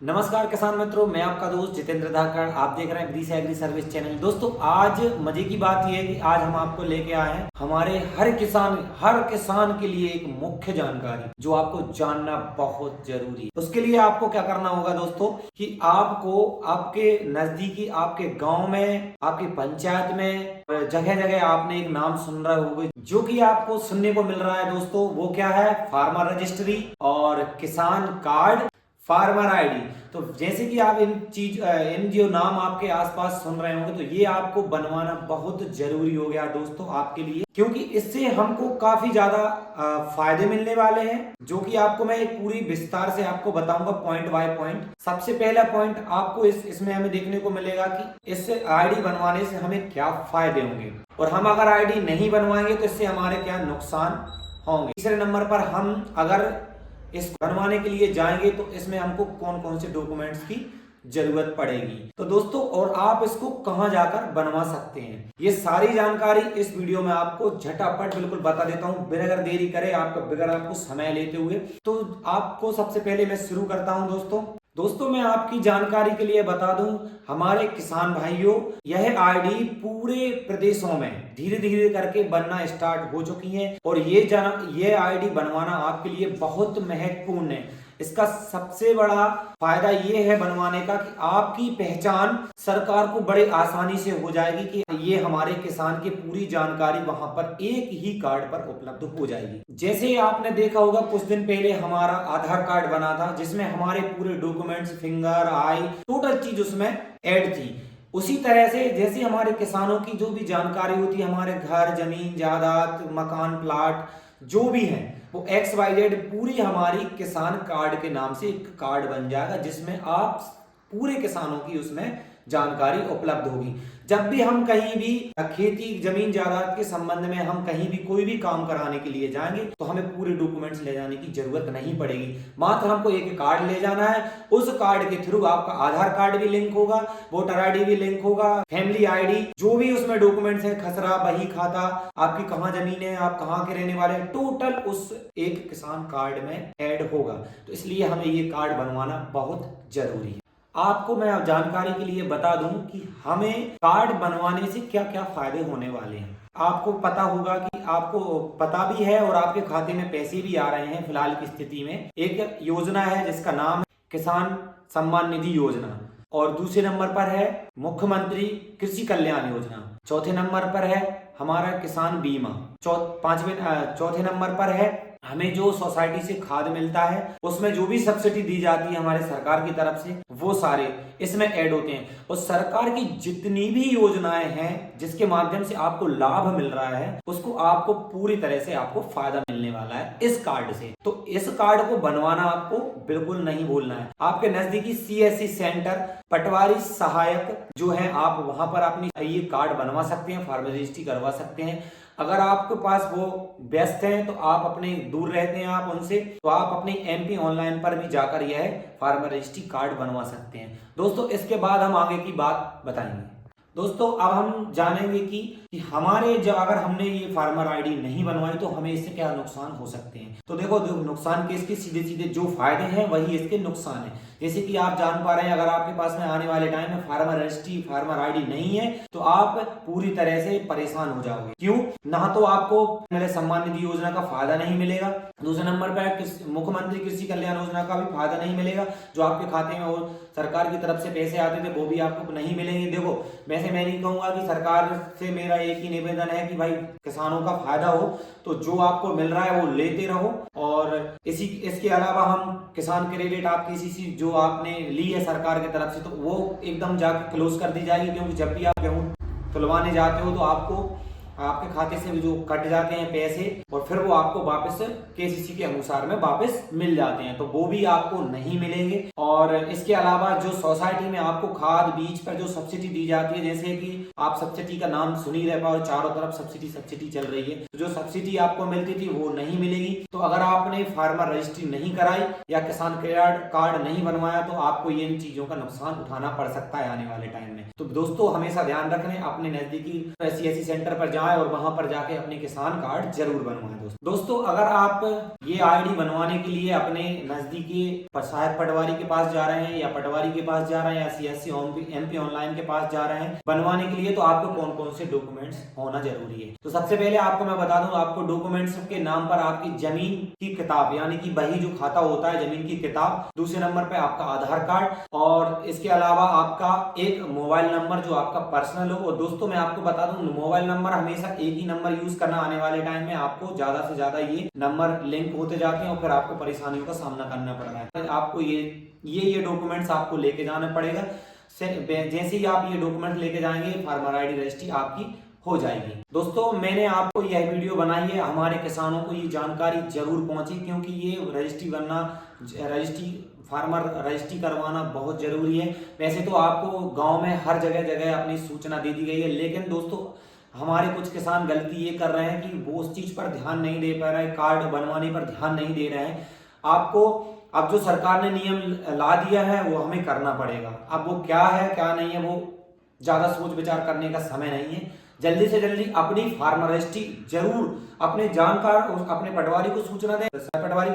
नमस्कार किसान मित्रों, मैं आपका दोस्त जितेंद्र धाकड़। आप देख रहे हैं ग्रीस एग्री सर्विस चैनल। दोस्तों, आज मजे की बात यह है कि आज हम आपको लेके आए हैं हमारे हर किसान के लिए एक मुख्य जानकारी जो आपको जानना बहुत जरूरी है। उसके लिए आपको क्या करना होगा दोस्तों कि आपको आपके नजदीकी, आपके गांव में, आपकी पंचायत में जगह जगह आपने एक नाम सुन रहे होंगे जो कि आपको सुनने को मिल रहा है दोस्तों। वो क्या है? फार्मर रजिस्ट्री और किसान कार्ड, फार्मर आईडी। तो जैसे कि आप इन जो नाम आपके आसपास सुन रहे होंगे, तो ये आपको बनवाना बहुत जरूरी हो गया दोस्तों आपके लिए, क्योंकि इससे हमको काफी ज्यादा फायदे मिलने वाले हैं, जो कि आपको मैं एक पूरी विस्तार से आपको बताऊंगा पॉइंट बाय पॉइंट। सबसे पहला पॉइंट आपको इसमें हमें देखने को मिलेगा कि इससे आईडी बनवाने से हमें क्या फायदे होंगे, और हम अगर आईडी नहीं बनवाएंगे तो इससे हमारे क्या नुकसान होंगे। तीसरे नंबर पर हम अगर इस बनवाने के लिए जाएंगे तो इसमें हमको कौन कौन से डॉक्यूमेंट्स की जरूरत पड़ेगी, तो दोस्तों, और आप इसको कहां जाकर बनवा सकते हैं, ये सारी जानकारी इस वीडियो में आपको झटापट बिल्कुल बता देता हूं, बिना देरी करे, आपको समय लेते हुए। तो आपको सबसे पहले मैं शुरू करता हूं दोस्तों, मैं आपकी जानकारी के लिए बता दूं, हमारे किसान भाइयों, यह आईडी पूरे प्रदेशों में धीरे धीरे करके बनना स्टार्ट हो चुकी है, और ये आईडी बनवाना आपके लिए बहुत महत्वपूर्ण है। इसका सबसे बड़ा फायदा ये है बनवाने का कि आपकी पहचान सरकार को बड़े आसानी से हो जाएगी कि ये हमारे किसान की पूरी जानकारी वहां पर एक ही कार्ड पर उपलब्ध हो जाएगी। जैसे आपने देखा होगा कुछ दिन पहले हमारा आधार कार्ड बना था, जिसमें हमारे पूरे डॉक्यूमेंट्स, फिंगर, आई, टोटल चीज उसमें ऐड थी। उसी तरह से जैसे हमारे किसानों की जो भी जानकारी होती है, हमारे घर, जमीन, जायदाद, मकान, प्लाट जो भी है, वो XYZ पूरी हमारी किसान कार्ड के नाम से एक कार्ड बन जाएगा, जिसमें आप पूरे किसानों की उसमें जानकारी उपलब्ध होगी। जब भी हम कहीं भी खेती, जमीन, जायदाद के संबंध में हम कहीं भी कोई भी काम कराने के लिए जाएंगे तो हमें पूरे डॉक्यूमेंट्स ले जाने की जरूरत नहीं पड़ेगी। मात्र हमको एक कार्ड ले जाना है। उस कार्ड के थ्रू आपका आधार कार्ड भी लिंक होगा, वोटर आईडी भी लिंक होगा, फैमिली आईडी, जो भी उसमें डॉक्यूमेंट्स है, खसरा, बही खाता, आपकी कहाँ जमीन है, आप कहाँ के रहने वाले हैं, टोटल उस एक किसान कार्ड में ऐड होगा। तो इसलिए हमें ये कार्ड बनवाना बहुत जरूरी है। आपको मैं अब जानकारी के लिए बता दूं कि हमें कार्ड बनवाने से क्या क्या फायदे होने वाले हैं। आपको पता होगा कि आपको पता भी है और आपके खाते में पैसे भी आ रहे हैं। फिलहाल की स्थिति में एक योजना है जिसका नाम है किसान सम्मान निधि योजना, और दूसरे नंबर पर है मुख्यमंत्री कृषि कल्याण योजना, चौथे नंबर पर है हमारा किसान बीमा, चौथे नंबर पर है हमें जो सोसाइटी से खाद मिलता है उसमें जो भी सब्सिडी दी जाती है हमारे सरकार की तरफ से, वो सारे इसमें ऐड होते हैं। और सरकार की जितनी भी योजनाएं हैं जिसके माध्यम से आपको लाभ मिल रहा है, उसको आपको पूरी तरह से आपको फायदा मिलने वाला है इस कार्ड से। तो इस कार्ड को बनवाना आपको बिल्कुल नहीं भूलना है। आपके नजदीकी CSC सेंटर, पटवारी सहायक जो है, आप वहां पर अपनी ये कार्ड बनवा सकते हैं, फार्मर रजिस्ट्री करवा सकते हैं। अगर आपके पास वो व्यस्त हैं, तो आप अपने दूर रहते हैं आप उनसे, तो आप अपने MP ऑनलाइन पर भी जाकर यह फार्मर रजिस्ट्री कार्ड बनवा सकते हैं। दोस्तों, इसके बाद हम आगे की बात बताएंगे। दोस्तों, अब हम जानेंगे कि हमारे जो अगर हमने ये फार्मर आईडी नहीं बनवाई तो हमें इससे क्या नुकसान हो सकते हैं। तो देखो नुकसान के इसके सीधे सीधे जो फायदे हैं वही इसके नुकसान है। जैसे कि आप जान पा रहे हैं, अगर आपके पास में आने वाले टाइम में फार्मर रजिस्ट्री, फार्मर आईडी नहीं है तो आप पूरी तरह से परेशान हो जाओगे। क्यों? ना तो आपको सम्मान निधि योजना का फायदा नहीं मिलेगा, दूसरे नंबर पर मुख्यमंत्री कृषि कल्याण योजना का भी फायदा नहीं मिलेगा, जो आपके खाते में वो सरकार की तरफ से पैसे आते थे वो भी आपको नहीं मिलेंगे। देखो, वैसे मैं नहीं कहूंगा कि सरकार से मेरा एक ही निवेदन है कि भाई किसानों का फायदा हो, तो जो आपको मिल रहा है वो लेते रहो। और इसके अलावा हम किसान क्रेडिट आप किसी जो आपने ली है सरकार की तरफ से, तो वो एकदम जाकर क्लोज कर दी जाएगी, क्योंकि जब भी आप गेहूं तुलवाने जाते हो तो आपको आपके खाते से जो कट जाते हैं पैसे, और फिर वो आपको वापस KCC के अनुसार में वापस मिल जाते हैं, तो वो भी आपको नहीं मिलेंगे। और इसके अलावा जो सोसाइटी में आपको खाद बीज पर जो सब्सिडी दी जाती है, जैसे कि आप सब्सिडी का नाम सुन ही रहे हो, चारों तरफ सब्सिडी चल रही है, तो जो सब्सिडी आपको मिलती थी वो नहीं मिलेगी। तो अगर आपने फार्मर रजिस्ट्री नहीं कराई या किसान क्रेडिट कार्ड नहीं बनवाया तो आपको इन चीजों का नुकसान उठाना पड़ सकता है आने वाले टाइम में। तो दोस्तों, हमेशा ध्यान रखना, अपने नजदीकी CSC सेंटर पर जाएं और वहां पर जाके अपने किसान कार्ड जरूर बनवाएं। दोस्तों अगर आप ये आईडी बनवाने के लिए अपने नजदीकी सहायक पटवारी के पास जा रहे हैं या पटवारी के पास जा रहे हैं या सीएससी एमपी ऑनलाइन के पास जा रहे हैं बनवाने के लिए, तो आपको कौन कौन से डॉक्यूमेंट्स होना जरूरी है। तो सबसे पहले आपको मैं बता दूं, आपको डॉक्यूमेंट्स के नाम पर आपकी जमीन की किताब यानी कि बही जो खाता होता है जमीन की किताब, दूसरे नंबर पे आपका आधार कार्ड और इसके अलावा आपका एक मोबाइल नंबर जो आपका पर्सनल हो। और दोस्तों मैं आपको बता दूं, मोबाइल नंबर हमेशा एक ही नंबर यूज करना, आने वाले टाइम में आपको ज्यादा से ज्यादा ये नंबर लिंक होते जाते हैं और फिर आपको परेशानियों का सामना करना पड़ रहा है। आपको ये डॉक्यूमेंट्स आपको लेके जाना पड़ेगा। जैसे ही आप ये डॉक्यूमेंट लेके जाएंगे फार्मर आईडी रजिस्ट्री आपकी हो जाएगी। दोस्तों मैंने आपको यह वीडियो बनाई है, हमारे किसानों को ये जानकारी जरूर पहुंची, क्योंकि ये रजिस्ट्री फार्मर रजिस्ट्री करवाना बहुत जरूरी है। वैसे तो आपको गांव में हर जगह जगह अपनी सूचना दे दी गई है, लेकिन दोस्तों हमारे कुछ किसान गलती ये कर रहे हैं कि वो उस चीज पर ध्यान नहीं दे पा रहे हैं, कार्ड बनवाने पर ध्यान नहीं दे रहे हैं। आपको अब जो सरकार ने नियम ला दिया है वो हमें करना पड़ेगा। अब वो क्या है क्या नहीं है वो ज्यादा सोच विचार करने का समय नहीं है। जल्दी से जल्दी अपनी फार्मर रजिस्ट्री जरूर अपने जानकार अपने पटवारी को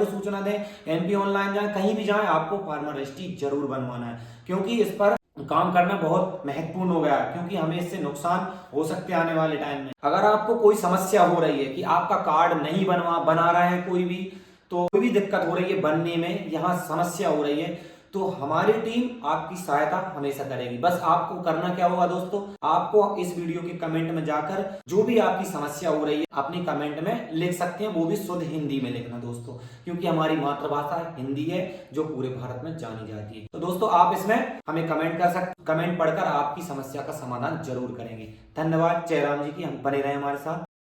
सूचना दें, एमपी ऑनलाइन जाए, कहीं भी जाए, आपको फार्मर रजिस्ट्री जरूर बनवाना है, क्योंकि इस पर काम करना बहुत महत्वपूर्ण हो गया है, क्योंकि हमें इससे नुकसान हो सकते हैं आने वाले टाइम में। अगर आपको कोई समस्या हो रही है कि आपका कार्ड नहीं बना रहा है कोई भी दिक्कत हो रही है बनने में, यहाँ समस्या हो रही है, तो हमारी टीम आपकी सहायता हमेशा करेगी। बस आपको करना क्या होगा दोस्तों, आपको इस वीडियो के कमेंट में जाकर जो भी आपकी समस्या हो रही है अपनी कमेंट में लिख सकते हैं, वो भी शुद्ध हिंदी में लिखना दोस्तों, क्योंकि हमारी मातृभाषा हिंदी है जो पूरे भारत में जानी जाती है। तो दोस्तों आप इसमें हमें कमेंट पढ़कर आपकी समस्या का समाधान जरूर करेंगे। धन्यवाद। जय राम जी की। हम बने रहे हमारे साथ।